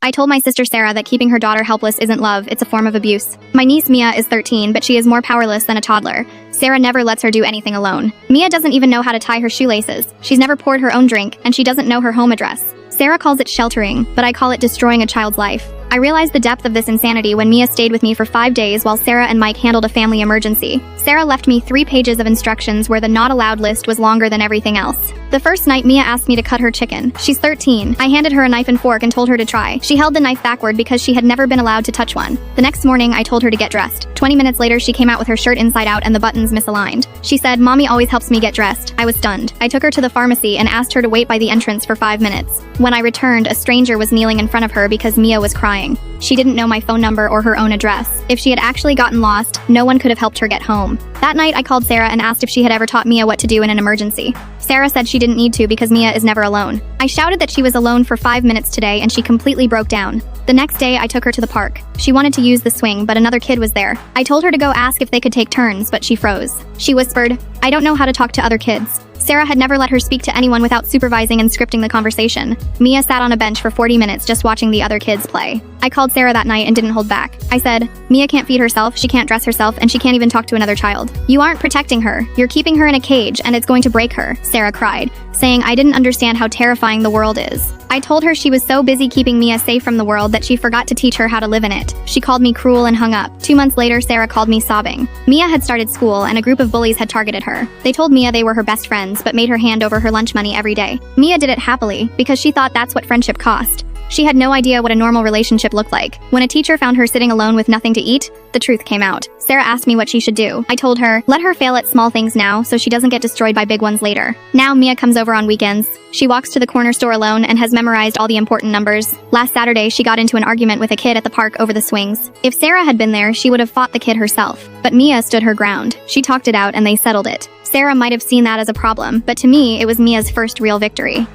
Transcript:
I told my sister Sarah that keeping her daughter helpless isn't love, it's a form of abuse. My niece Mia is 13, but she is more powerless than a toddler. Sarah never lets her do anything alone. Mia doesn't even know how to tie her shoelaces. She's never poured her own drink, and she doesn't know her home address. Sarah calls it sheltering, but I call it destroying a child's life. I realized the depth of this insanity when Mia stayed with me for 5 days while Sarah and Mike handled a family emergency. Sarah left me 3 pages of instructions where the not allowed list was longer than everything else. The first night, Mia asked me to cut her chicken. She's 13. I handed her a knife and fork and told her to try. She held the knife backward because she had never been allowed to touch one. The next morning, I told her to get dressed. 20 minutes later, she came out with her shirt inside out and the buttons misaligned. She said, "Mommy always helps me get dressed." I was stunned. I took her to the pharmacy and asked her to wait by the entrance for 5 minutes. When I returned, a stranger was kneeling in front of her because Mia was crying. She didn't know my phone number or her own address. If she had actually gotten lost, no one could have helped her get home. That night, I called Sarah and asked if she had ever taught Mia what to do in an emergency. Sarah said she didn't need to because Mia is never alone. I shouted that she was alone for 5 minutes today and she completely broke down. The next day, I took her to the park. She wanted to use the swing, but another kid was there. I told her to go ask if they could take turns, but she froze. She whispered, "I don't know how to talk to other kids." Sarah had never let her speak to anyone without supervising and scripting the conversation. Mia sat on a bench for 40 minutes just watching the other kids play. I called Sarah that night and didn't hold back. I said, "Mia can't feed herself, she can't dress herself, and she can't even talk to another child. You aren't protecting her. You're keeping her in a cage, and it's going to break her." Sarah cried, saying I didn't understand how terrifying the world is. I told her she was so busy keeping Mia safe from the world that she forgot to teach her how to live in it. She called me cruel and hung up. 2 months later, Sarah called me sobbing. Mia had started school and a group of bullies had targeted her. They told Mia they were her best friends but made her hand over her lunch money every day. Mia did it happily because she thought that's what friendship cost. She had no idea what a normal relationship looked like. When a teacher found her sitting alone with nothing to eat, the truth came out. Sarah asked me what she should do. I told her, let her fail at small things now so she doesn't get destroyed by big ones later. Now Mia comes over on weekends. She walks to the corner store alone and has memorized all the important numbers. Last Saturday, she got into an argument with a kid at the park over the swings. If Sarah had been there, she would have fought the kid herself. But Mia stood her ground. She talked it out and they settled it. Sarah might have seen that as a problem, but to me, it was Mia's first real victory.